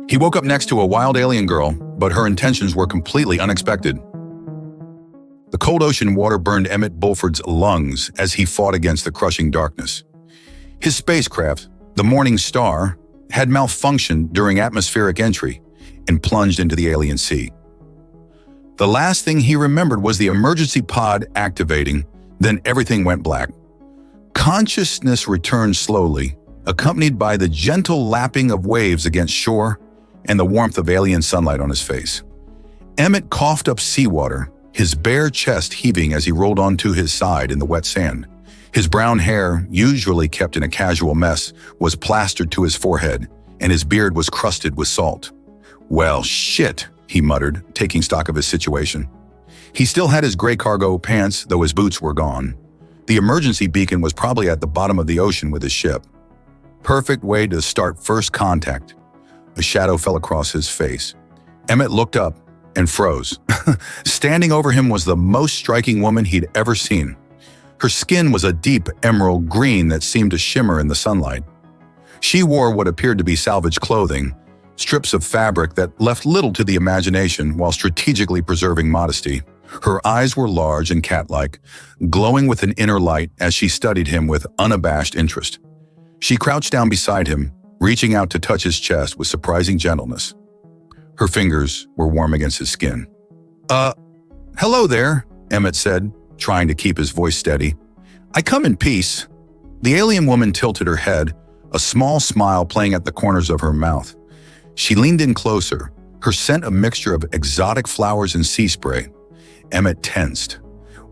He woke up next to a wild alien girl, but her intentions were completely unexpected. The cold ocean water burned Emmett Bulford's lungs as he fought against the crushing darkness. His spacecraft, the Morning Star, had malfunctioned during atmospheric entry and plunged into the alien sea. The last thing he remembered was the emergency pod activating, then everything went black. Consciousness returned slowly, accompanied by the gentle lapping of waves against shore and the warmth of alien sunlight on his face. Emmett coughed up seawater, his bare chest heaving as he rolled onto his side in the wet sand. His brown hair, usually kept in a casual mess, was plastered to his forehead, and his beard was crusted with salt. "Well, shit," he muttered, taking stock of his situation. He still had his gray cargo pants, though his boots were gone. The emergency beacon was probably at the bottom of the ocean with his ship. Perfect way to start first contact. A shadow fell across his face. Emmett looked up and froze. Standing over him was the most striking woman he'd ever seen. Her skin was a deep emerald green that seemed to shimmer in the sunlight. She wore what appeared to be salvaged clothing, strips of fabric that left little to the imagination while strategically preserving modesty. Her eyes were large and cat-like, glowing with an inner light as she studied him with unabashed interest. She crouched down beside him, reaching out to touch his chest with surprising gentleness. Her fingers were warm against his skin. Hello there," Emmett said, trying to keep his voice steady. "I come in peace." The alien woman tilted her head, a small smile playing at the corners of her mouth. She leaned in closer, her scent a mixture of exotic flowers and sea spray. Emmett tensed,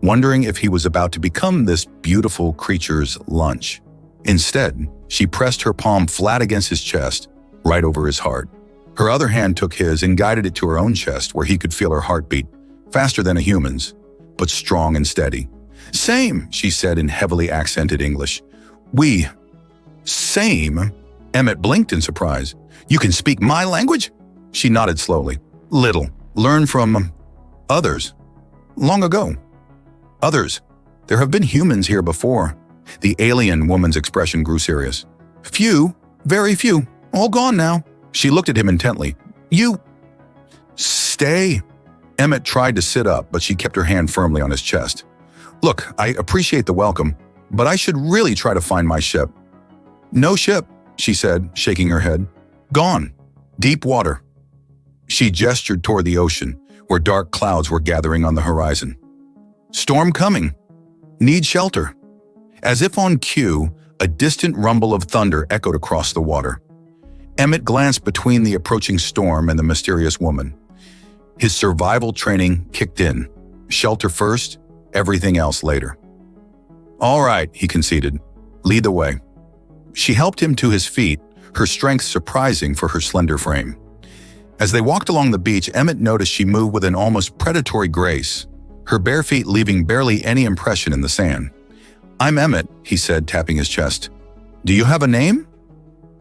wondering if he was about to become this beautiful creature's lunch. Instead, she pressed her palm flat against his chest, right over his heart. Her other hand took his and guided it to her own chest where he could feel her heartbeat, faster than a human's, but strong and steady. "Same," she said in heavily accented English. Same?" Emmett blinked in surprise. "You can speak my language?" She nodded slowly. "Little. Learn from others. Long ago. Others. There have been humans here before." The alien woman's expression grew serious. "Few. Very few. All gone now." She looked at him intently. "You... stay." Emmett tried to sit up, but she kept her hand firmly on his chest. "Look, I appreciate the welcome, but I should really try to find my ship." "No ship," she said, shaking her head. "Gone. Deep water." She gestured toward the ocean, where dark clouds were gathering on the horizon. "Storm coming. Need shelter." As if on cue, a distant rumble of thunder echoed across the water. Emmett glanced between the approaching storm and the mysterious woman. His survival training kicked in. Shelter first, everything else later. "All right," he conceded. "Lead the way." She helped him to his feet, her strength surprising for her slender frame. As they walked along the beach, Emmett noticed she moved with an almost predatory grace, her bare feet leaving barely any impression in the sand. "I'm Emmett," he said, tapping his chest. "Do you have a name?"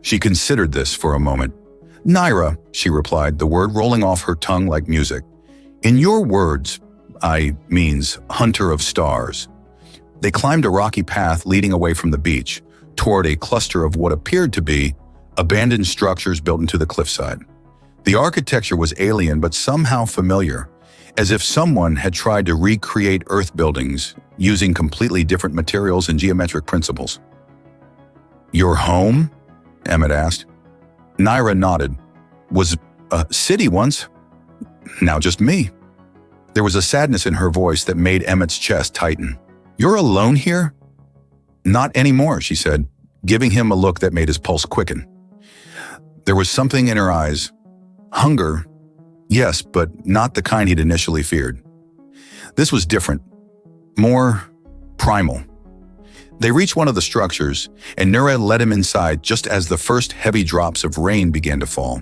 She considered this for a moment. "Naira," she replied, the word rolling off her tongue like music. "In your words, I means hunter of stars." They climbed a rocky path leading away from the beach, toward a cluster of what appeared to be abandoned structures built into the cliffside. The architecture was alien but somehow familiar, as if someone had tried to recreate Earth buildings using completely different materials and geometric principles. "Your home?" Emmett asked. Naira nodded. "Was a city once. Now just me." There was a sadness in her voice that made Emmett's chest tighten. "You're alone here?" "Not anymore," she said, giving him a look that made his pulse quicken. There was something in her eyes. Hunger, yes, but not the kind he'd initially feared. This was different, more primal. They reached one of the structures, and Nura led him inside just as the first heavy drops of rain began to fall.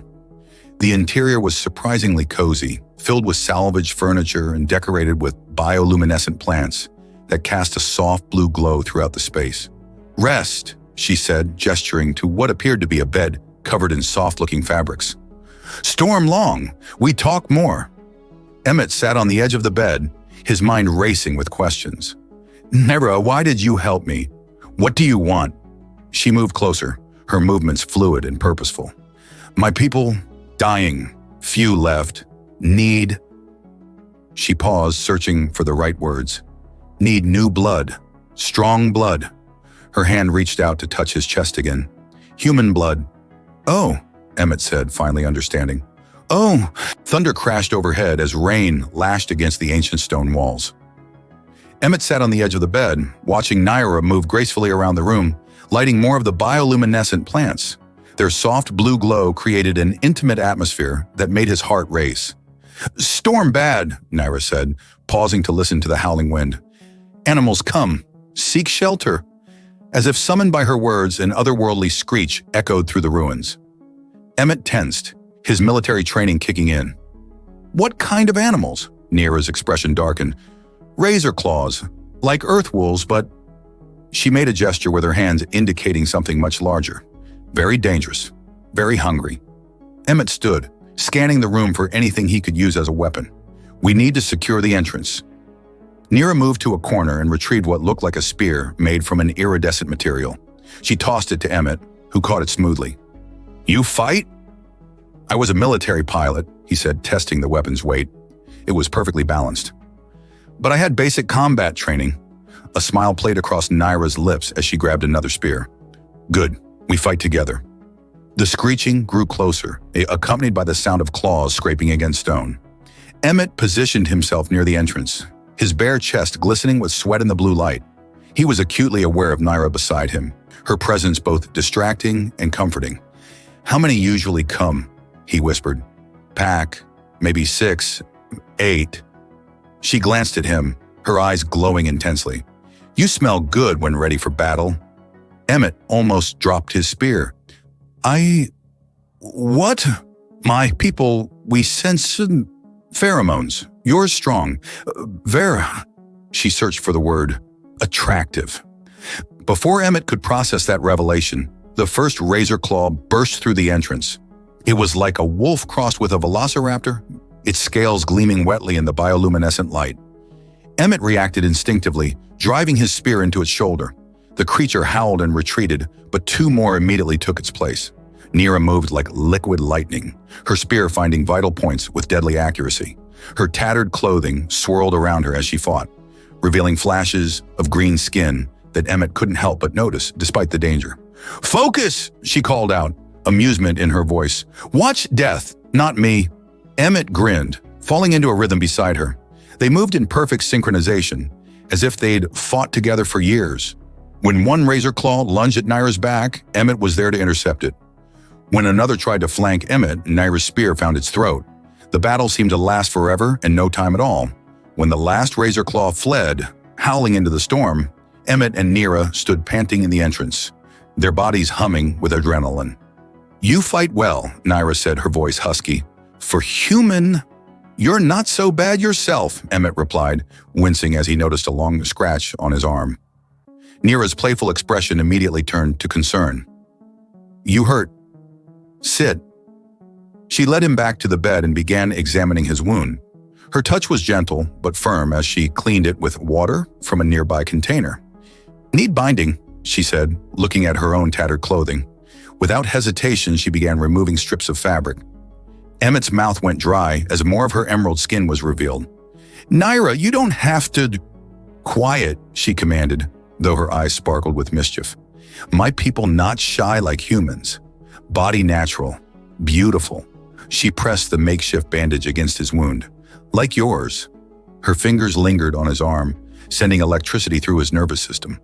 The interior was surprisingly cozy, filled with salvaged furniture and decorated with bioluminescent plants that cast a soft blue glow throughout the space. "Rest," she said, gesturing to what appeared to be a bed covered in soft-looking fabrics. "Storm long. We talk more." Emmett sat on the edge of the bed, his mind racing with questions. "Nera, why did you help me? What do you want?" She moved closer, her movements fluid and purposeful. "My people Dying. Few left. Need. She paused, searching for the right words. Need new blood. Strong blood. Her hand reached out to touch his chest again. Human blood. Oh, Emmett said, finally understanding. Oh! Thunder crashed overhead as rain lashed against the ancient stone walls. Emmett sat on the edge of the bed, watching Naira move gracefully around the room, lighting more of the bioluminescent plants. Their soft blue glow created an intimate atmosphere that made his heart race. Storm bad, Naira said, pausing to listen to the howling wind. Animals come. Seek shelter. As if summoned by her words, an otherworldly screech echoed through the ruins. Emmett tensed, his military training kicking in. What kind of animals? Naira's expression darkened. Razor claws, like earth wolves, but... She made a gesture with her hands indicating something much larger. Very dangerous, very hungry. Emmett stood, scanning the room for anything he could use as a weapon. We need to secure the entrance. Naira moved to a corner and retrieved what looked like a spear made from an iridescent material. She tossed it to Emmett, who caught it smoothly. You fight? I was a military pilot, he said, testing the weapon's weight. It was perfectly balanced. But I had basic combat training. A smile played across Naira's lips as she grabbed another spear. Good, we fight together. The screeching grew closer, accompanied by the sound of claws scraping against stone. Emmett positioned himself near the entrance, his bare chest glistening with sweat in the blue light. He was acutely aware of Naira beside him, her presence both distracting and comforting. How many usually come? He whispered. Pack, maybe 6, 8. She glanced at him, her eyes glowing intensely. You smell good when ready for battle. Emmett almost dropped his spear. What? My people, we sense pheromones. Yours strong. Vera. She searched for the word. Attractive. Before Emmett could process that revelation, the first razor claw burst through the entrance. It was like a wolf crossed with a velociraptor, its scales gleaming wetly in the bioluminescent light. Emmett reacted instinctively, driving his spear into its shoulder. The creature howled and retreated, but 2 more immediately took its place. Naira moved like liquid lightning, her spear finding vital points with deadly accuracy. Her tattered clothing swirled around her as she fought, revealing flashes of green skin that Emmett couldn't help but notice despite the danger. Focus, she called out, amusement in her voice. Watch death, not me. Emmett grinned, falling into a rhythm beside her. They moved in perfect synchronization, as if they'd fought together for years. When one razor claw lunged at Naira's back, Emmett was there to intercept it. When another tried to flank Emmett, Naira's spear found its throat. The battle seemed to last forever and no time at all. When the last razor claw fled, howling into the storm, Emmett and Naira stood panting in the entrance, their bodies humming with adrenaline. You fight well, Naira said, her voice husky. For human, you're not so bad yourself, Emmett replied, wincing as he noticed a long scratch on his arm. Naira's playful expression immediately turned to concern. You hurt. Sit. She led him back to the bed and began examining his wound. Her touch was gentle but firm as she cleaned it with water from a nearby container. Need binding, she said, looking at her own tattered clothing. Without hesitation, she began removing strips of fabric. Emmett's mouth went dry as more of her emerald skin was revealed. Naira, you don't have to... Quiet, she commanded, though her eyes sparkled with mischief. My people not shy like humans. Body natural. Beautiful. She pressed the makeshift bandage against his wound. Like yours. Her fingers lingered on his arm, sending electricity through his nervous system.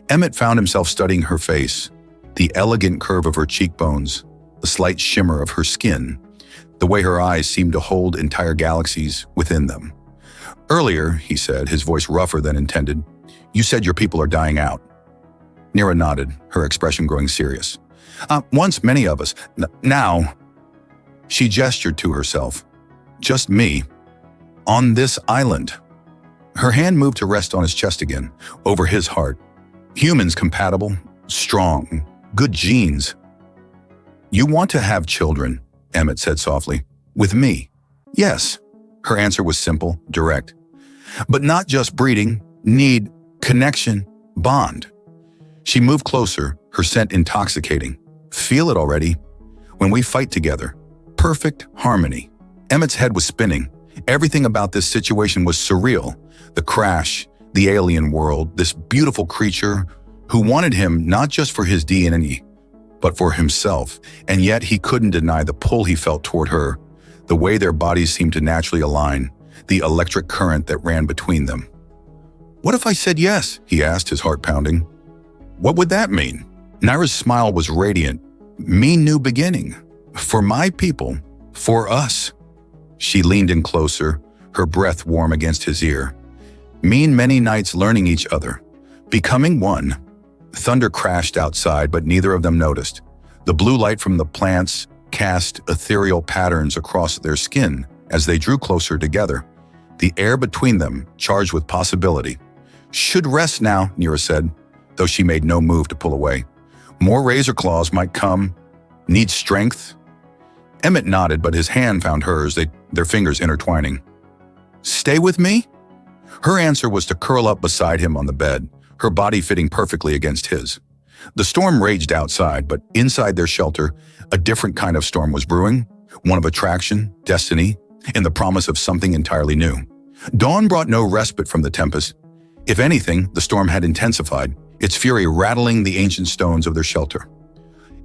Emmett found himself studying her face, the elegant curve of her cheekbones, the slight shimmer of her skin, the way her eyes seemed to hold entire galaxies within them. Earlier, he said, his voice rougher than intended, you said your people are dying out. Naira nodded, her expression growing serious. Once many of us. Now, she gestured to herself. Just me. On this island. Her hand moved to rest on his chest again, over his heart. Humans compatible, strong, good genes. You want to have children, Emmett said softly. With me? Yes. Her answer was simple, direct. But not just breeding, need, connection, bond. She moved closer, her scent intoxicating. Feel it already. When we fight together, perfect harmony. Emmett's head was spinning. Everything about this situation was surreal. The crash, the alien world, this beautiful creature who wanted him not just for his DNA, but for himself. And yet he couldn't deny the pull he felt toward her, the way their bodies seemed to naturally align, the electric current that ran between them. "What if I said yes?" he asked, his heart pounding. "What would that mean?" Naira's smile was radiant. "Mean new beginning. For my people. For us." She leaned in closer, her breath warm against his ear. "Mean many nights learning each other. Becoming one." Thunder crashed outside, but neither of them noticed. The blue light from the plants cast ethereal patterns across their skin as they drew closer together, the air between them charged with possibility. "Should rest now," Nira said, though she made no move to pull away. "More razor claws might come. Need strength?" Emmett nodded, but his hand found hers, their fingers intertwining. "Stay with me?" Her answer was to curl up beside him on the bed, her body fitting perfectly against his. The storm raged outside, but inside their shelter, a different kind of storm was brewing, one of attraction, destiny, and the promise of something entirely new. Dawn brought no respite from the tempest. If anything, the storm had intensified, its fury rattling the ancient stones of their shelter.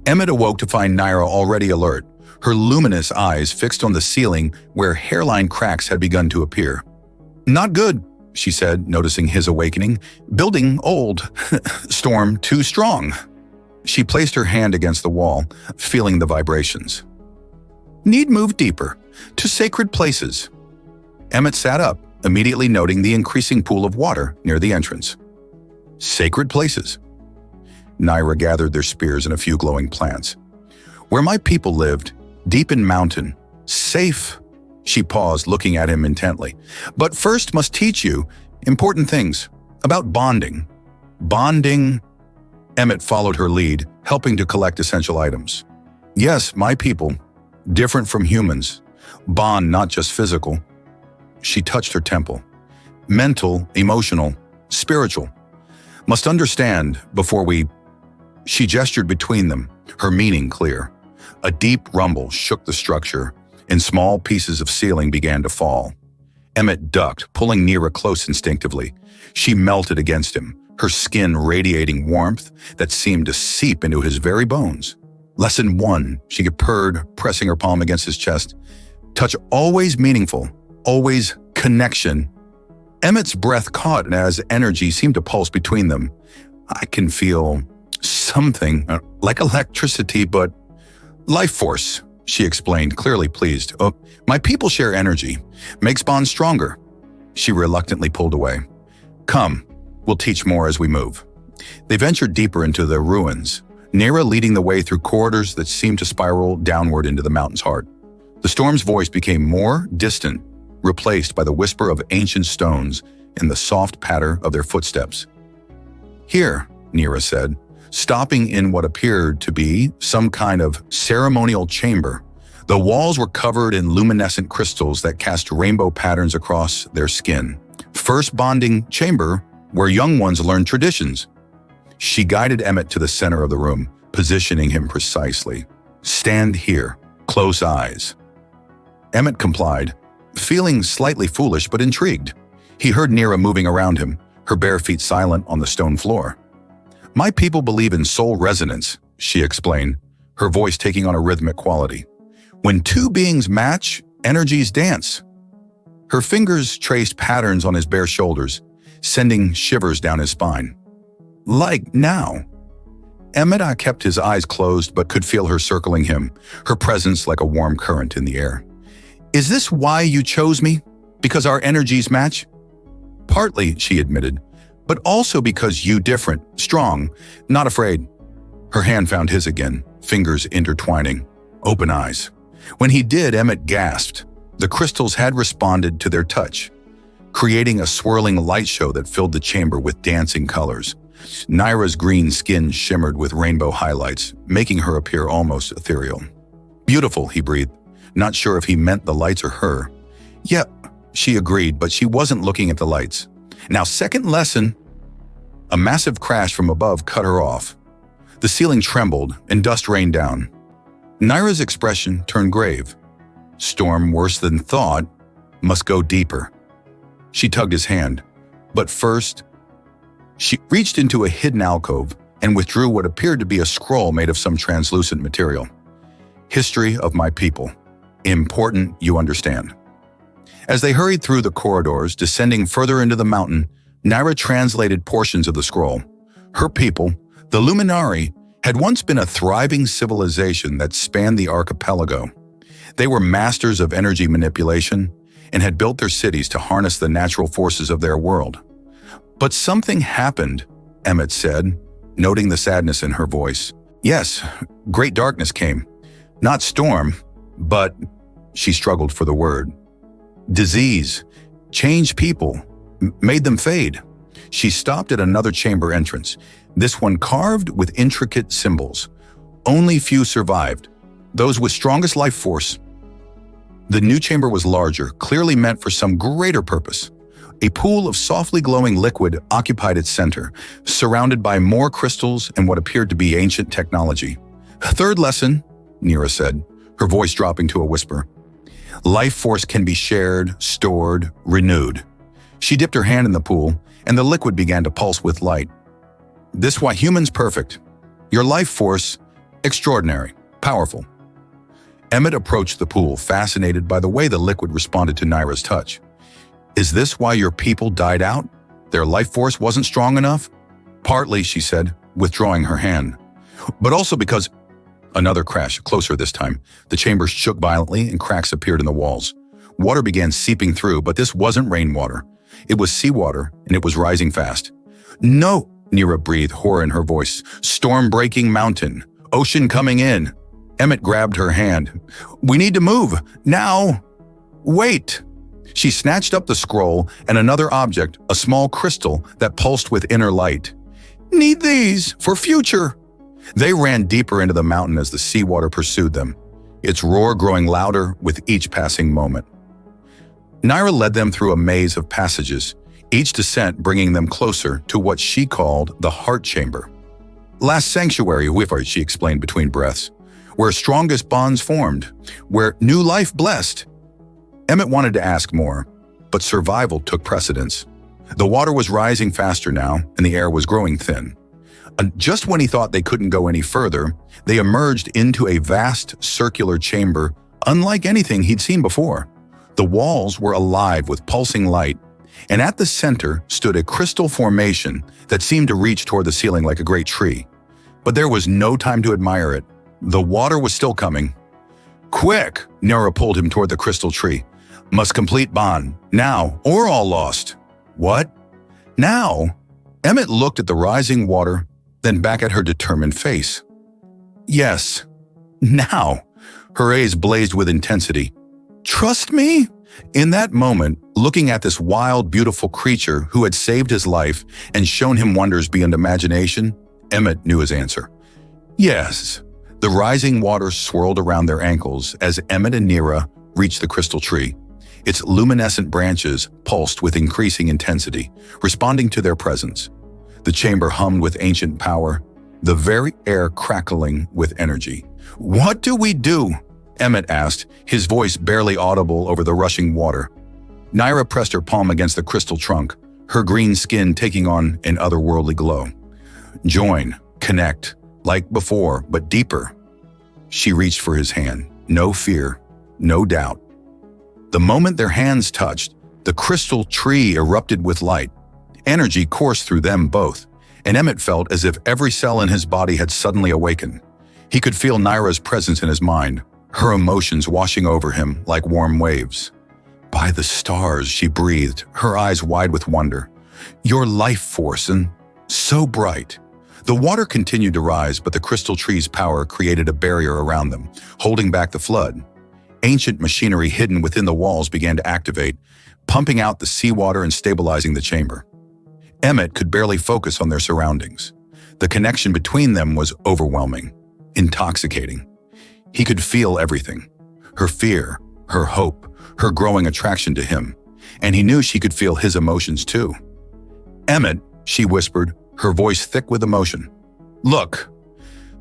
Emmett awoke to find Naira already alert, her luminous eyes fixed on the ceiling where hairline cracks had begun to appear. "Not good," she said, noticing his awakening. "Building old. Storm too strong." She placed her hand against the wall, feeling the vibrations. "Need move deeper, to sacred places." Emmett sat up, immediately noting the increasing pool of water near the entrance. "Sacred places?" Naira gathered their spears and a few glowing plants. "Where my people lived, deep in mountain, safe." She paused, looking at him intently. "But first must teach you important things about bonding." "Bonding?" Emmett followed her lead, helping to collect essential items. "Yes, my people, different from humans. Bond not just physical." She touched her temple. "Mental, emotional, spiritual. Must understand before we..." She gestured between them, her meaning clear. A deep rumble shook the structure, and small pieces of ceiling began to fall. Emmett ducked, pulling Nira close instinctively. She melted against him, her skin radiating warmth that seemed to seep into his very bones. "Lesson 1, she purred, pressing her palm against his chest. "Touch always meaningful, always connection." Emmett's breath caught as energy seemed to pulse between them. "I can feel something, like electricity, but life force," she explained, clearly pleased. "Oh, my people share energy, makes bonds stronger." She reluctantly pulled away. "Come, we'll teach more as we move." They ventured deeper into the ruins, Nira leading the way through corridors that seemed to spiral downward into the mountain's heart. The storm's voice became more distant, replaced by the whisper of ancient stones and the soft patter of their footsteps. "Here," Nira said, stopping in what appeared to be some kind of ceremonial chamber. The walls were covered in luminescent crystals that cast rainbow patterns across their skin. "First bonding chamber, where young ones learn traditions." She guided Emmett to the center of the room, positioning him precisely. "Stand here, close eyes." Emmett complied, feeling slightly foolish but intrigued. He heard Nira moving around him, her bare feet silent on the stone floor. "My people believe in soul resonance," she explained, her voice taking on a rhythmic quality. "When two beings match, energies dance." Her fingers traced patterns on his bare shoulders, sending shivers down his spine. "Like now." Emmett kept his eyes closed but could feel her circling him, her presence like a warm current in the air. "Is this why you chose me? Because our energies match?" "Partly," she admitted, "but also because you different, strong, not afraid." Her hand found his again, fingers intertwining, open eyes. When he did, Emmett gasped. The crystals had responded to their touch, creating a swirling light show that filled the chamber with dancing colors. Naira's green skin shimmered with rainbow highlights, making her appear almost ethereal. "Beautiful," he breathed, not sure if he meant the lights or her. "Yep," she agreed, but she wasn't looking at the lights. "Now, second lesson." A massive crash from above cut her off. The ceiling trembled and dust rained down. Naira's expression turned grave. storm worse than thought, must go deeper. She tugged his hand, but first, she reached into a hidden alcove and withdrew what appeared to be a scroll made of some translucent material. History of my people. Important you understand. As they hurried through the corridors, descending further into the mountain, Naira translated portions of the scroll. Her people, the Luminari, had once been a thriving civilization that spanned the archipelago. They were masters of energy manipulation and had built their cities to harness the natural forces of their world. But something happened, Emmett said, noting the sadness in her voice. Yes, great darkness came. Not storm, but, she struggled for the word, disease, changed people, made them fade. She stopped at another chamber entrance, this one carved with intricate symbols. Only few survived, those with strongest life force. The new chamber was larger, clearly meant for some greater purpose. A pool of softly glowing liquid occupied its center, surrounded by more crystals and what appeared to be ancient technology. Third lesson, Nira said, her voice dropping to a whisper. Life force can be shared, stored, renewed. She dipped her hand in the pool, and the liquid began to pulse with light. This why humans perfect. Your life force, extraordinary, powerful. Emmett approached the pool, fascinated by the way the liquid responded to Naira's touch. Is this why your people died out? Their life force wasn't strong enough? Partly, she said, withdrawing her hand. But also because... Another crash, closer this time. The chamber shook violently and cracks appeared in the walls. Water began seeping through, but this wasn't rainwater. It was seawater, and it was rising fast. No, Nira breathed, horror in her voice. Storm-breaking mountain. Ocean coming in. Emmett grabbed her hand. We need to move. Now. Wait. She snatched up the scroll and another object, a small crystal that pulsed with inner light. Need these for future. They ran deeper into the mountain as the seawater pursued them, its roar growing louder with each passing moment. Naira led them through a maze of passages, each descent bringing them closer to what she called the heart chamber. Last sanctuary, she explained between breaths, where strongest bonds formed, where new life blessed. Emmett wanted to ask more, but survival took precedence. The water was rising faster now, and the air was growing thin. Just when he thought they couldn't go any further, they emerged into a vast circular chamber unlike anything he'd seen before. The walls were alive with pulsing light, and at the center stood a crystal formation that seemed to reach toward the ceiling like a great tree. But there was no time to admire it. The water was still coming. Quick! Nira pulled him toward the crystal tree. Must complete bond, now, or all lost. What? Now? Emmett looked at the rising water, then back at her determined face. Yes, now. Her eyes blazed with intensity. Trust me? In that moment, looking at this wild, beautiful creature who had saved his life and shown him wonders beyond imagination, Emmett knew his answer. Yes. The rising water swirled around their ankles as Emmett and Nira reached the crystal tree. Its luminescent branches pulsed with increasing intensity, responding to their presence. The chamber hummed with ancient power, the very air crackling with energy. What do we do? Emmett asked, his voice barely audible over the rushing water. Naira pressed her palm against the crystal trunk, her green skin taking on an otherworldly glow. Join, connect, like before, but deeper. She reached for his hand, no fear, no doubt. The moment their hands touched, the crystal tree erupted with light. Energy coursed through them both, and Emmett felt as if every cell in his body had suddenly awakened. He could feel Naira's presence in his mind, her emotions washing over him like warm waves. By the stars, she breathed, her eyes wide with wonder. Your life force, and so bright. The water continued to rise, but the crystal tree's power created a barrier around them, holding back the flood. Ancient machinery hidden within the walls began to activate, pumping out the seawater and stabilizing the chamber. Emmett could barely focus on their surroundings. The connection between them was overwhelming, intoxicating. He could feel everything, her fear, her hope, her growing attraction to him, and he knew she could feel his emotions too. Emmett, she whispered, her voice thick with emotion. Look.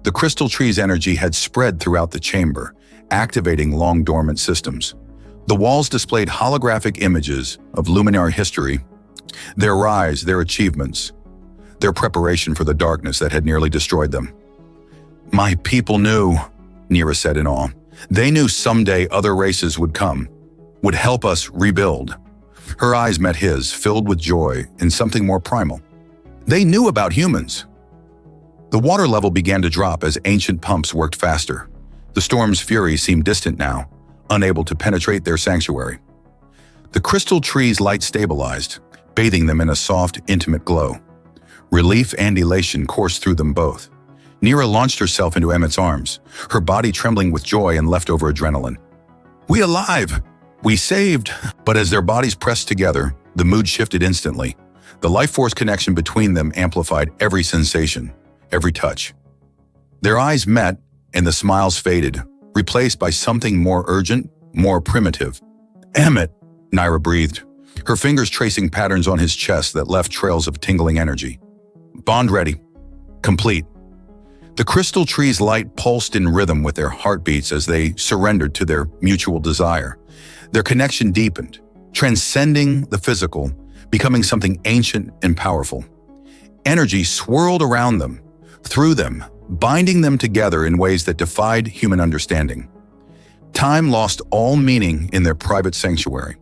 The crystal tree's energy had spread throughout the chamber, activating long-dormant systems. The walls displayed holographic images of luminary history, their rise, their achievements, their preparation for the darkness that had nearly destroyed them. "My people knew," Nira said in awe. "They knew someday other races would come, would help us rebuild." Her eyes met his, filled with joy and something more primal. They knew about humans. The water level began to drop as ancient pumps worked faster. The storm's fury seemed distant now, unable to penetrate their sanctuary. The crystal tree's light stabilized, bathing them in a soft, intimate glow. Relief and elation coursed through them both. Nira launched herself into Emmett's arms, her body trembling with joy and leftover adrenaline. "We alive! We saved!" But as their bodies pressed together, the mood shifted instantly. The life force connection between them amplified every sensation, every touch. Their eyes met, and the smiles faded, replaced by something more urgent, more primitive. "Emmett," Nira breathed, her fingers tracing patterns on his chest that left trails of tingling energy. "Bond ready. Complete." The crystal tree's light pulsed in rhythm with their heartbeats as they surrendered to their mutual desire. Their connection deepened, transcending the physical, becoming something ancient and powerful. Energy swirled around them, through them, binding them together in ways that defied human understanding. Time lost all meaning in their private sanctuary.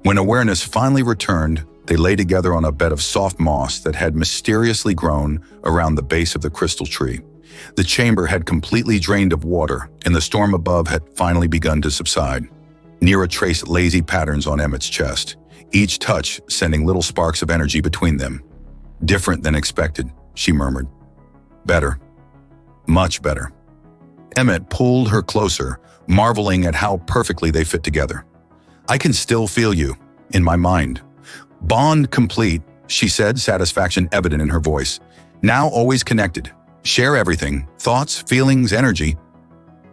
When awareness finally returned, they lay together on a bed of soft moss that had mysteriously grown around the base of the crystal tree. The chamber had completely drained of water, and the storm above had finally begun to subside. Nira traced lazy patterns on Emmett's chest, each touch sending little sparks of energy between them. "Different than expected," she murmured. "Better. Much better." Emmett pulled her closer, marveling at how perfectly they fit together. "I can still feel you, in my mind." "Bond complete," she said, satisfaction evident in her voice. "Now always connected. Share everything, thoughts, feelings, energy."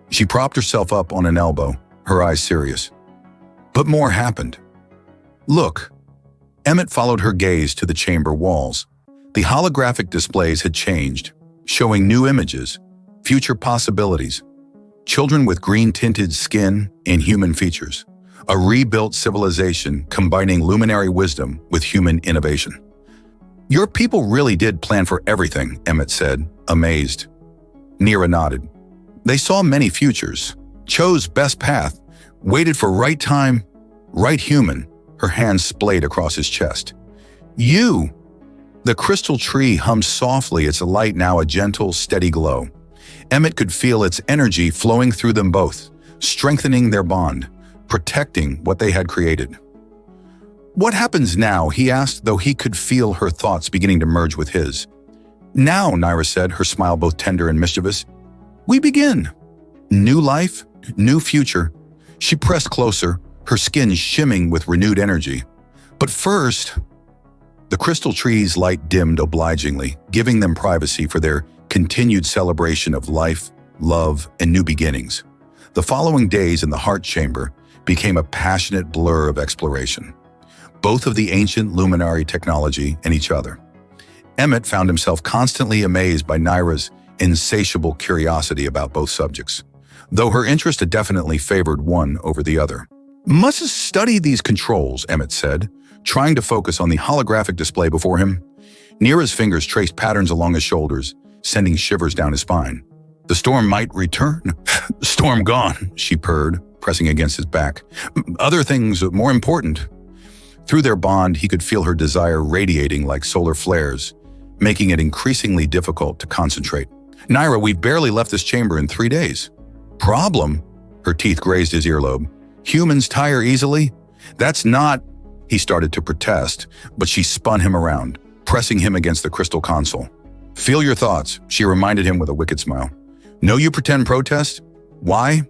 She propped herself up on an elbow, her eyes serious. But more happened. "Look." Emmett followed her gaze to the chamber walls. The holographic displays had changed, showing new images, future possibilities. Children with green-tinted skin and human features. A rebuilt civilization combining luminary wisdom with human innovation. "Your people really did plan for everything," Emmett said, amazed. Nira nodded. "They saw many futures, chose best path, waited for right time, right human." Her hands splayed across his chest. "You!" The crystal tree hummed softly, its light now a gentle, steady glow. Emmett could feel its energy flowing through them both, strengthening their bond, protecting what they had created. "What happens now?" he asked, though he could feel her thoughts beginning to merge with his. "Now," Nira said, her smile both tender and mischievous, "we begin. New life, new future." She pressed closer, her skin shimming with renewed energy. "But first..." The crystal tree's light dimmed obligingly, giving them privacy for their continued celebration of life, love, and new beginnings. The following days in the heart chamber became a passionate blur of exploration, both of the ancient luminary technology and each other. Emmett found himself constantly amazed by Nira's insatiable curiosity about both subjects, though her interest had definitely favored one over the other. "Must study these controls," Emmett said, trying to focus on the holographic display before him. Nira's fingers traced patterns along his shoulders, sending shivers down his spine. "The storm might return." "Storm gone," she purred, pressing against his back. "Other things more important." Through their bond, he could feel her desire radiating like solar flares, making it increasingly difficult to concentrate. "Nira, we've barely left this chamber in 3 days." "Problem?" Her teeth grazed his earlobe. "Humans tire easily?" "That's not..." He started to protest, but she spun him around, pressing him against the crystal console. "Feel your thoughts," she reminded him with a wicked smile. "No, you pretend protest? Why?"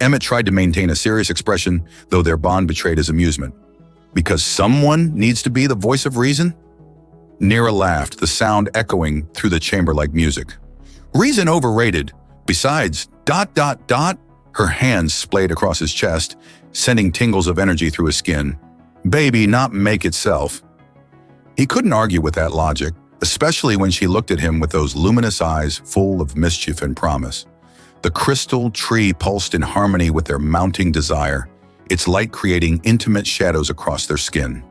Emmett tried to maintain a serious expression, though their bond betrayed his amusement. "Because someone needs to be the voice of reason?" Nira laughed, the sound echoing through the chamber like music. "Reason overrated. Besides, ... Her hands splayed across his chest, sending tingles of energy through his skin. "Baby, not make itself." He couldn't argue with that logic, especially when she looked at him with those luminous eyes full of mischief and promise. The crystal tree pulsed in harmony with their mounting desire, its light creating intimate shadows across their skin.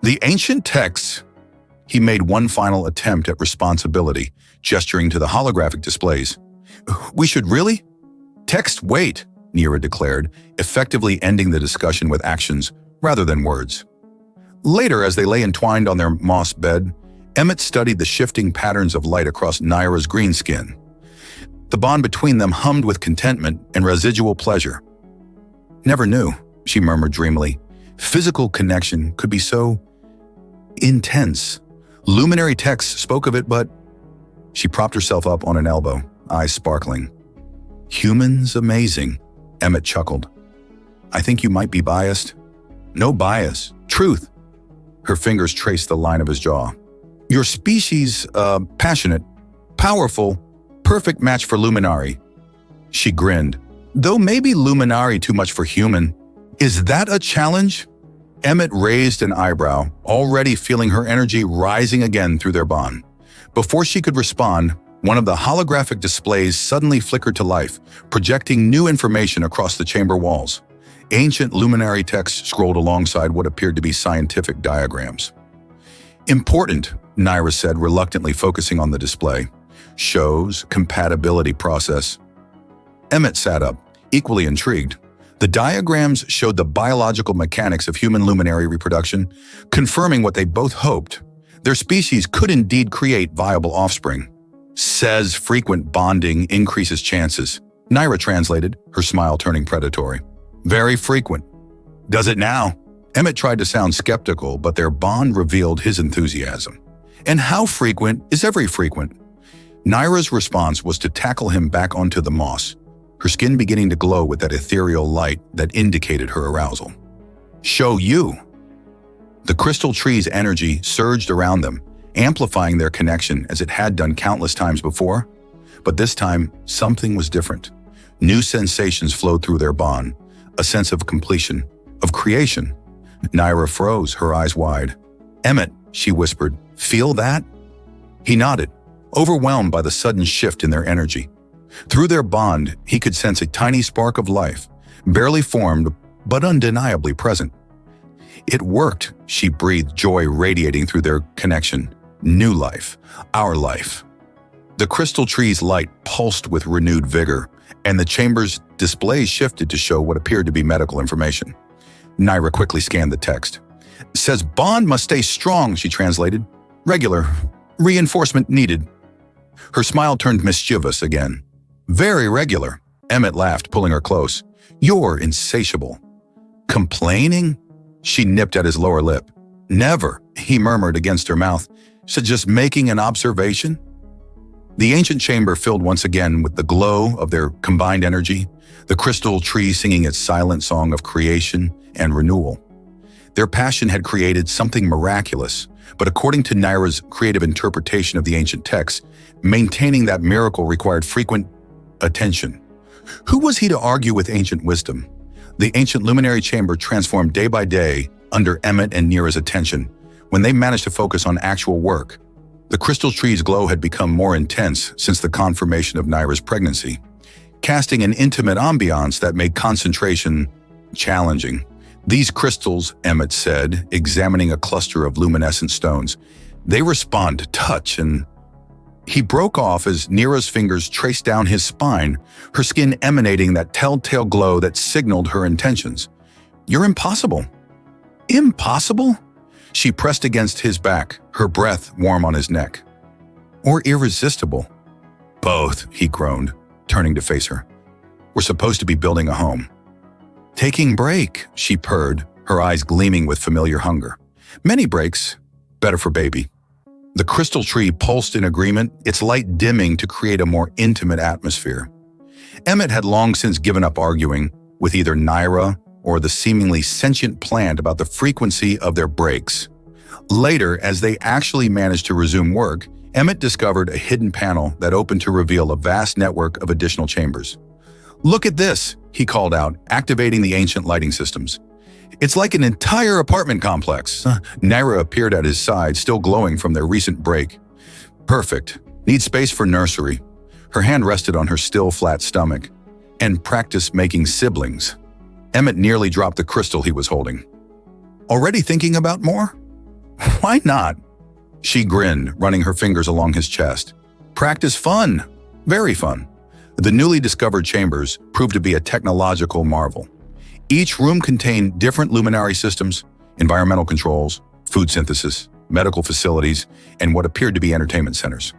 The ancient texts. He made one final attempt at responsibility, gesturing to the holographic displays. We should really? Text, wait, Nira declared, effectively ending the discussion with actions rather than words. Later, as they lay entwined on their moss bed, Emmett studied the shifting patterns of light across Nira's green skin. The bond between them hummed with contentment and residual pleasure. Never knew, she murmured dreamily. Physical connection could be so intense. Luminary texts spoke of it, but she propped herself up on an elbow, eyes sparkling. Humans amazing, Emmett chuckled. I think you might be biased. No bias, truth. Her fingers traced the line of his jaw. Your species, passionate, powerful, perfect match for Luminari. She grinned. Though maybe Luminari too much for human. Is that a challenge? Emmett raised an eyebrow, already feeling her energy rising again through their bond. Before she could respond, one of the holographic displays suddenly flickered to life, projecting new information across the chamber walls. Ancient luminary text scrolled alongside what appeared to be scientific diagrams. Important, Nira said, reluctantly focusing on the display. Shows compatibility process. Emmett sat up, equally intrigued. The diagrams showed the biological mechanics of human luminary reproduction, confirming what they both hoped. Their species could indeed create viable offspring. Says frequent bonding increases chances. Nira translated, her smile turning predatory. Very frequent. Does it now? Emmett tried to sound skeptical, but their bond revealed his enthusiasm. And how frequent is every frequent? Nira's response was to tackle him back onto the moss, her skin beginning to glow with that ethereal light that indicated her arousal. Show you. The crystal tree's energy surged around them, amplifying their connection as it had done countless times before. But this time, something was different. New sensations flowed through their bond, a sense of completion, of creation. Nira froze, her eyes wide. Emmett, she whispered, feel that? He nodded, overwhelmed by the sudden shift in their energy. Through their bond, he could sense a tiny spark of life, barely formed, but undeniably present. It worked, she breathed, joy radiating through their connection. New life, our life. The crystal tree's light pulsed with renewed vigor, and the chamber's displays shifted to show what appeared to be medical information. Nira quickly scanned the text. Says bond must stay strong, she translated. Regular. Reinforcement needed. Her smile turned mischievous again. Very regular. Emmett laughed, pulling her close. You're insatiable. Complaining? She nipped at his lower lip. Never, he murmured against her mouth. So just making an observation? The ancient chamber filled once again with the glow of their combined energy, the crystal tree singing its silent song of creation and renewal. Their passion had created something miraculous, but according to Nira's creative interpretation of the ancient text, maintaining that miracle required frequent attention. Who was he to argue with ancient wisdom? The ancient luminary chamber transformed day by day under Emmett and Nira's attention. When they managed to focus on actual work, the crystal tree's glow had become more intense since the confirmation of Nira's pregnancy, casting an intimate ambiance that made concentration challenging. These crystals, Emmett said, examining a cluster of luminescent stones, they respond to touch and... He broke off as Nira's fingers traced down his spine, her skin emanating that telltale glow that signaled her intentions. You're impossible. Impossible? She pressed against his back, her breath warm on his neck. Or irresistible? Both, he groaned, turning to face her. We're supposed to be building a home. Taking break, she purred, her eyes gleaming with familiar hunger. Many breaks, better for baby. The crystal tree pulsed in agreement, its light dimming to create a more intimate atmosphere. Emmett had long since given up arguing with either Nira or the seemingly sentient plant about the frequency of their breaks. Later, as they actually managed to resume work, Emmett discovered a hidden panel that opened to reveal a vast network of additional chambers. Look at this, he called out, activating the ancient lighting systems. It's like an entire apartment complex. Nira appeared at his side, still glowing from their recent break. Perfect. Need space for nursery. Her hand rested on her still flat stomach. And practice making siblings. Emmett nearly dropped the crystal he was holding. Already thinking about more? Why not? She grinned, running her fingers along his chest. Practice fun. Very fun. The newly discovered chambers proved to be a technological marvel. Each room contained different luminary systems, environmental controls, food synthesis, medical facilities, and what appeared to be entertainment centers.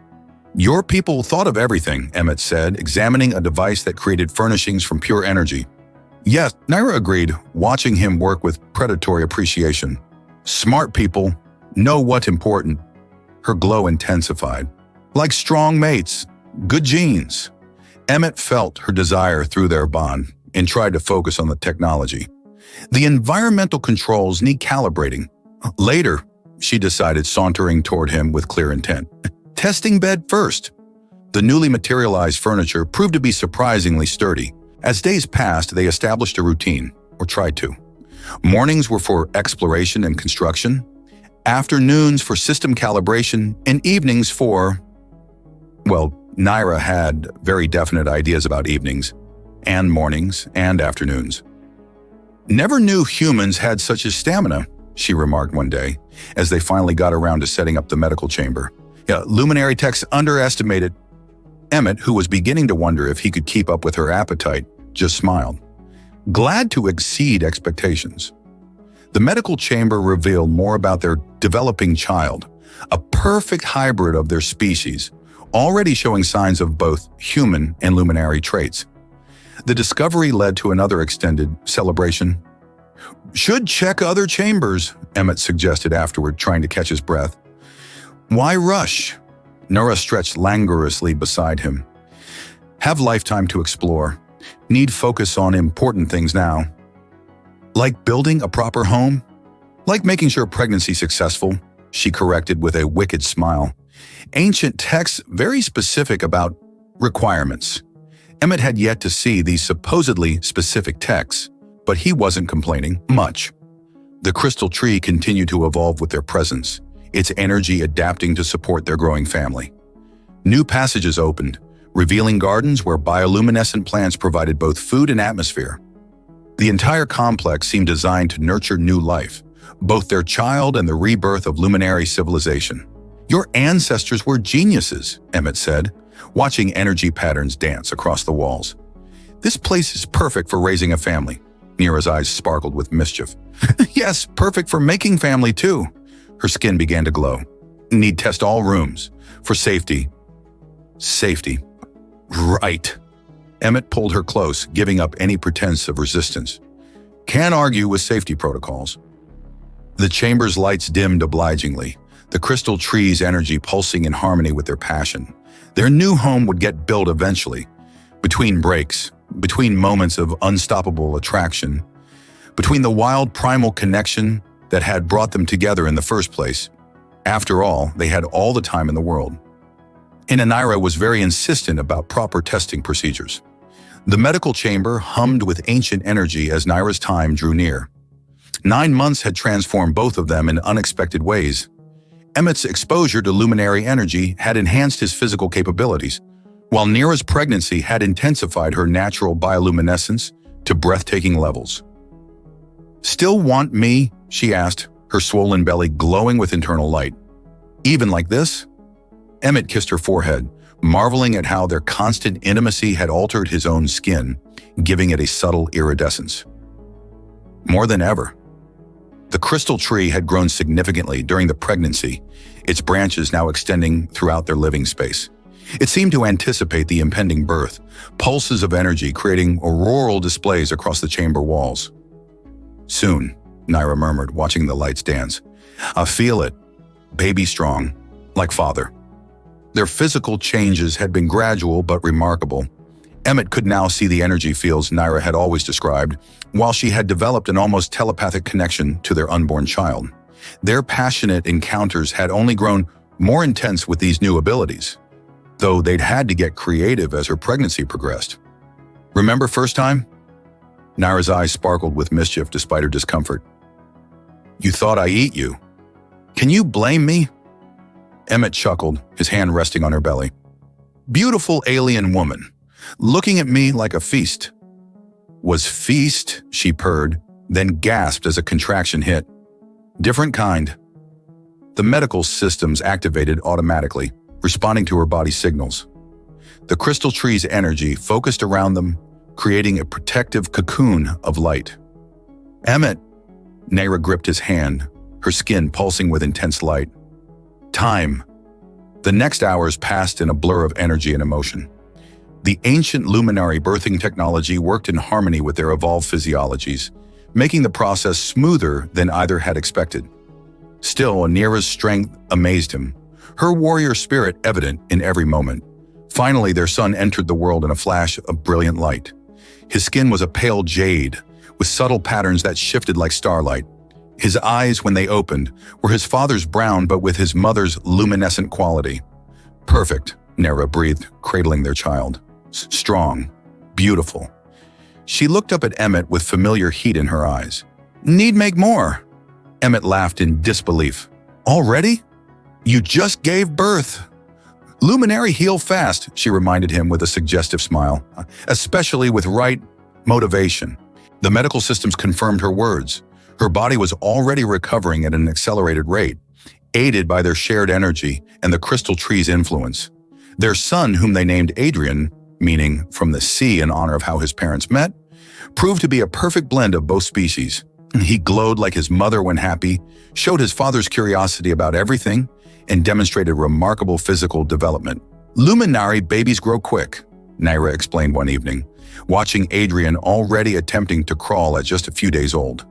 Your people thought of everything, Emmett said, examining a device that created furnishings from pure energy. Yes, Naira agreed, watching him work with predatory appreciation. Smart people know what's important. Her glow intensified. Like strong mates, good genes. Emmett felt her desire through their bond and tried to focus on the technology. The environmental controls need calibrating. Later, she decided, sauntering toward him with clear intent. Testing bed first. The newly materialized furniture proved to be surprisingly sturdy. As days passed, they established a routine, or tried to. Mornings were for exploration and construction, afternoons for system calibration, and evenings for, well, Naira had very definite ideas about evenings, and mornings, and afternoons. Never knew humans had such a stamina, she remarked one day, as they finally got around to setting up the medical chamber. Yeah, luminary techs underestimated. Emmett, who was beginning to wonder if he could keep up with her appetite, just smiled, glad to exceed expectations. The medical chamber revealed more about their developing child, a perfect hybrid of their species, already showing signs of both human and luminary traits. The discovery led to another extended celebration. Should check other chambers, Emmett suggested afterward, trying to catch his breath. Why rush? Nora stretched languorously beside him. Have lifetime to explore. Need focus on important things now. Like building a proper home? Like making sure pregnancy successful, she corrected with a wicked smile. Ancient texts very specific about requirements. Emmett had yet to see these supposedly specific texts, but he wasn't complaining much. The crystal tree continued to evolve with their presence, its energy adapting to support their growing family. New passages opened, revealing gardens where bioluminescent plants provided both food and atmosphere. The entire complex seemed designed to nurture new life, both their child and the rebirth of luminary civilization. Your ancestors were geniuses, Emmett said, watching energy patterns dance across the walls. This place is perfect for raising a family. Nira's eyes sparkled with mischief. Yes, perfect for making family too. Her skin began to glow. Need test all rooms. For safety. Safety. Right. Emmett pulled her close, giving up any pretense of resistance. Can't argue with safety protocols. The chamber's lights dimmed obligingly, the crystal tree's energy pulsing in harmony with their passion. Their new home would get built eventually. Between breaks, between moments of unstoppable attraction, between the wild primal connection that had brought them together in the first place. After all, they had all the time in the world. And Naira was very insistent about proper testing procedures. The medical chamber hummed with ancient energy as Naira's time drew near. 9 months had transformed both of them in unexpected ways. Emmett's exposure to luminary energy had enhanced his physical capabilities, while Nira's pregnancy had intensified her natural bioluminescence to breathtaking levels. Still want me? She asked, her swollen belly glowing with internal light. Even like this? Emmett kissed her forehead, marveling at how their constant intimacy had altered his own skin, giving it a subtle iridescence. More than ever. The crystal tree had grown significantly during the pregnancy, its branches now extending throughout their living space. It seemed to anticipate the impending birth, pulses of energy creating auroral displays across the chamber walls. Soon, Naira murmured, watching the lights dance. I feel it. Baby strong, like father. Their physical changes had been gradual but remarkable. Emmett could now see the energy fields Naira had always described, while she had developed an almost telepathic connection to their unborn child. Their passionate encounters had only grown more intense with these new abilities, though they'd had to get creative as her pregnancy progressed. Remember first time? Naira's eyes sparkled with mischief despite her discomfort. You thought I eat you. Can you blame me? Emmett chuckled, his hand resting on her belly. beautiful alien woman, looking at me like a feast. Was feast, she purred, then gasped as a contraction hit. Different kind. The medical systems activated automatically, responding to her body's signals. The crystal tree's energy focused around them, creating a protective cocoon of light. Emmett, Naira gripped his hand, her skin pulsing with intense light. Time. The next hours passed in a blur of energy and emotion. The ancient luminary birthing technology worked in harmony with their evolved physiologies, making the process smoother than either had expected. Still, Naira's strength amazed him, her warrior spirit evident in every moment. Finally, their son entered the world in a flash of brilliant light. His skin was a pale jade, with subtle patterns that shifted like starlight. His eyes, when they opened, were his father's brown but with his mother's luminescent quality. Perfect, Naira breathed, cradling their child. Strong, beautiful. She looked up at Emmett with familiar heat in her eyes. Need make more. Emmett laughed in disbelief. Already? You just gave birth. Luminary heal fast, she reminded him with a suggestive smile, especially with right motivation. The medical systems confirmed her words. Her body was already recovering at an accelerated rate, aided by their shared energy and the crystal tree's influence. Their son, whom they named Adrian, meaning from the sea in honor of how his parents met, proved to be a perfect blend of both species. He glowed like his mother when happy, showed his father's curiosity about everything, and demonstrated remarkable physical development. Luminary babies grow quick, Naira explained one evening, watching Adrian already attempting to crawl at just a few days old.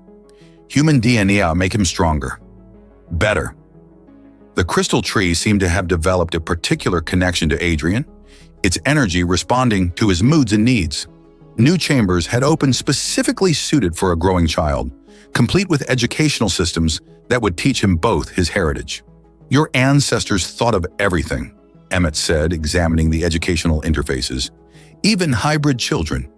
Human DNA make him stronger. Better. The crystal tree seemed to have developed a particular connection to Adrian, its energy responding to his moods and needs. New chambers had opened specifically suited for a growing child, complete with educational systems that would teach him both his heritage. Your ancestors thought of everything, Emmett said, examining the educational interfaces. Even hybrid children.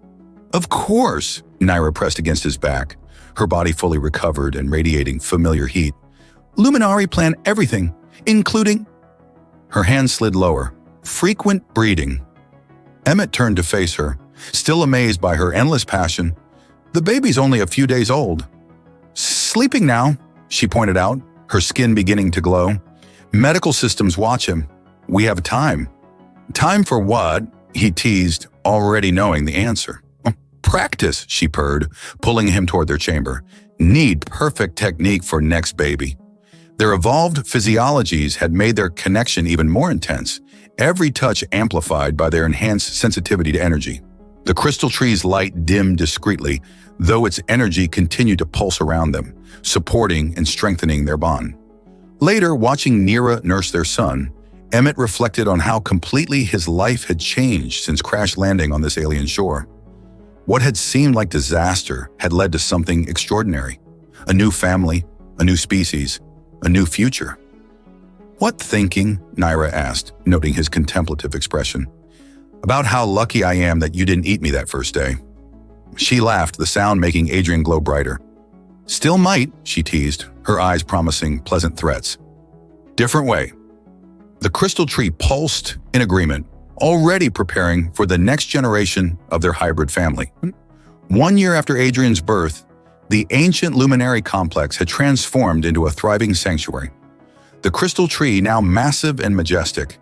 Of course, Naira pressed against his back, her body fully recovered and radiating familiar heat. Luminari plan everything, including... Her hand slid lower. Frequent breeding. Emmett turned to face her, still amazed by her endless passion. The baby's only a few days old. Sleeping now, she pointed out, her skin beginning to glow. Medical systems watch him. We have time. Time for what? He teased, already knowing the answer. Practice, she purred, pulling him toward their chamber. Need perfect technique for next baby. Their evolved physiologies had made their connection even more intense, every touch amplified by their enhanced sensitivity to energy. The crystal tree's light dimmed discreetly, though its energy continued to pulse around them, supporting and strengthening their bond. Later, watching Naira nurse their son, Emmett reflected on how completely his life had changed since crash landing on this alien shore. What had seemed like disaster had led to something extraordinary. A new family, a new species, a new future. What thinking? Naira asked, noting his contemplative expression. About how lucky I am that you didn't eat me that first day. She laughed, the sound making Adrian glow brighter. Still might, she teased, her eyes promising pleasant threats. Different way. The crystal tree pulsed in agreement, already preparing for the next generation of their hybrid family. 1 year after Adrian's birth, the ancient luminary complex had transformed into a thriving sanctuary. The crystal tree, now massive and majestic,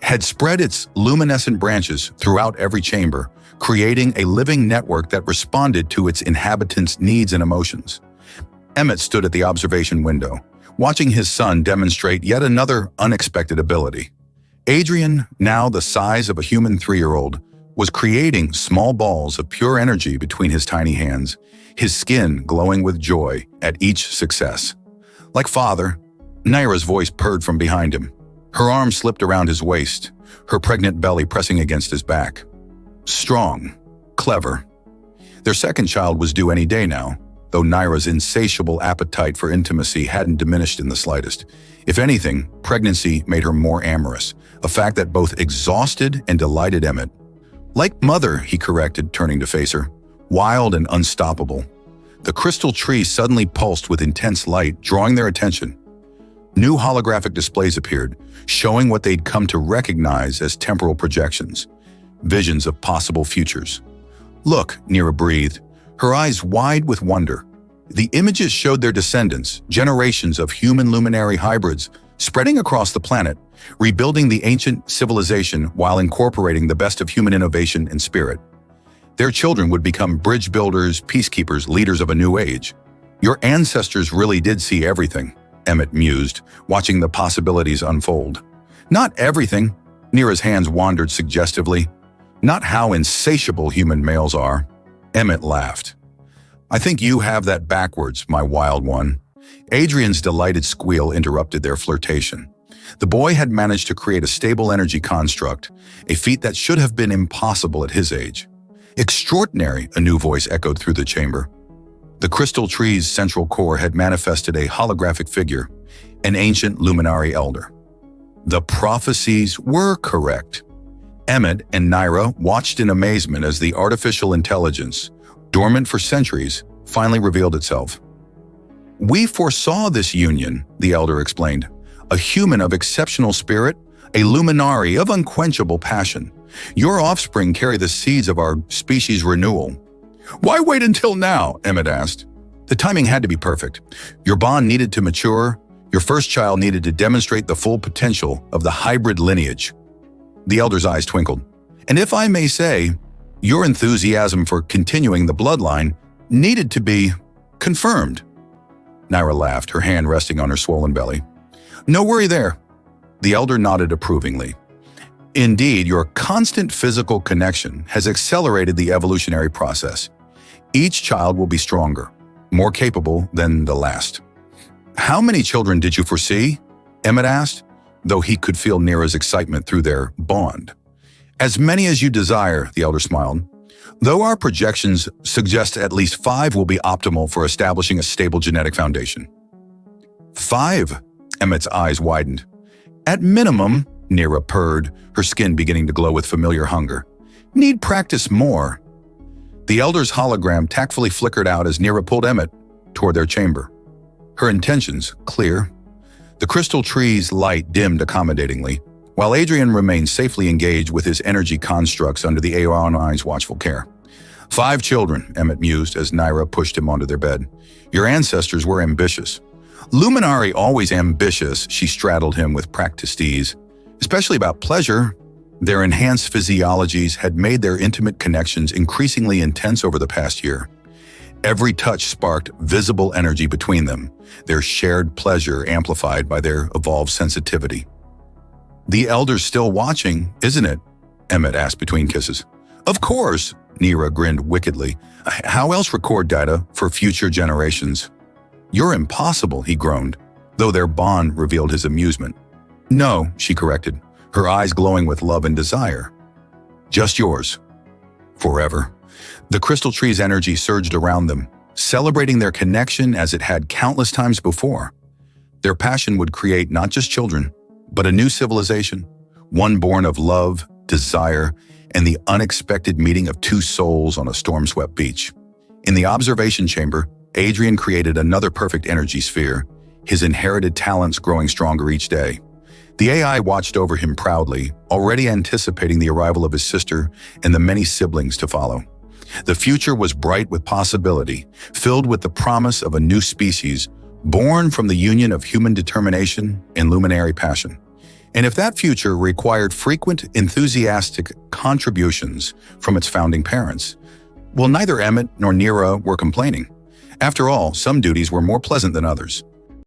had spread its luminescent branches throughout every chamber, creating a living network that responded to its inhabitants' needs and emotions. Emmett stood at the observation window, watching his son demonstrate yet another unexpected ability. Adrian, now the size of a human 3-year-old, was creating small balls of pure energy between his tiny hands, his skin glowing with joy at each success. Like father, Naira's voice purred from behind him. Her arm slipped around his waist, her pregnant belly pressing against his back. Strong, clever. Their second child was due any day now, though Naira's insatiable appetite for intimacy hadn't diminished in the slightest. If anything, pregnancy made her more amorous, a fact that both exhausted and delighted Emmett. Like mother, he corrected, turning to face her, wild and unstoppable. The crystal tree suddenly pulsed with intense light, drawing their attention. New holographic displays appeared, showing what they'd come to recognize as temporal projections, visions of possible futures. "Look," Nira breathed, her eyes wide with wonder. The images showed their descendants, generations of human luminary hybrids, spreading across the planet, rebuilding the ancient civilization while incorporating the best of human innovation and spirit. Their children would become bridge builders, peacekeepers, leaders of a new age. "Your ancestors really did see everything," Emmett mused, watching the possibilities unfold. "Not everything," Nira's hands wandered suggestively. "Not how insatiable human males are." Emmett laughed. "I think you have that backwards, my wild one." Adrian's delighted squeal interrupted their flirtation. The boy had managed to create a stable energy construct, a feat that should have been impossible at his age. "Extraordinary," a new voice echoed through the chamber. The crystal tree's central core had manifested a holographic figure, an ancient luminary elder. The prophecies were correct. Emmett and Nira watched in amazement as the artificial intelligence, dormant for centuries, finally revealed itself. "We foresaw this union," the elder explained. "A human of exceptional spirit, a luminary of unquenchable passion. Your offspring carry the seeds of our species' renewal." "Why wait until now?" Emmett asked. "The timing had to be perfect. Your bond needed to mature. Your first child needed to demonstrate the full potential of the hybrid lineage." The elder's eyes twinkled. "And if I may say, your enthusiasm for continuing the bloodline needed to be confirmed." Nira laughed, her hand resting on her swollen belly. "No worry there." The elder nodded approvingly. "Indeed, your constant physical connection has accelerated the evolutionary process. Each child will be stronger, more capable than the last." "How many children did you foresee?" Emmett asked, though he could feel Nira's excitement through their bond. "As many as you desire," the elder smiled. "Though our projections suggest at least 5 will be optimal for establishing a stable genetic foundation." 5? Emmett's eyes widened. "At minimum," Nira purred, her skin beginning to glow with familiar hunger. "Need practice more." The elder's hologram tactfully flickered out as Nira pulled Emmett toward their chamber. Her intentions clear. The crystal tree's light dimmed accommodatingly, while Adrian remained safely engaged with his energy constructs under the AONI's watchful care. 5 children, Emmett mused as Nira pushed him onto their bed. "Your ancestors were ambitious." "Luminary always ambitious," she straddled him with practiced ease. "Especially about pleasure." Their enhanced physiologies had made their intimate connections increasingly intense over the past year. Every touch sparked visible energy between them, their shared pleasure amplified by their evolved sensitivity. "The elder's still watching, isn't it?" Emmett asked between kisses. "Of course," Nira grinned wickedly. "How else record data for future generations?" "You're impossible," he groaned, though their bond revealed his amusement. "No," she corrected, her eyes glowing with love and desire. "Just yours. Forever." The crystal tree's energy surged around them, celebrating their connection as it had countless times before. Their passion would create not just children, but a new civilization, one born of love, desire, and the unexpected meeting of 2 souls on a storm-swept beach. In the observation chamber, Adrian created another perfect energy sphere, his inherited talents growing stronger each day. The AI watched over him proudly, already anticipating the arrival of his sister and the many siblings to follow. The future was bright with possibility, filled with the promise of a new species, born from the union of human determination and luminary passion. And if that future required frequent, enthusiastic contributions from its founding parents, well, neither Emmett nor Nira were complaining. After all, some duties were more pleasant than others.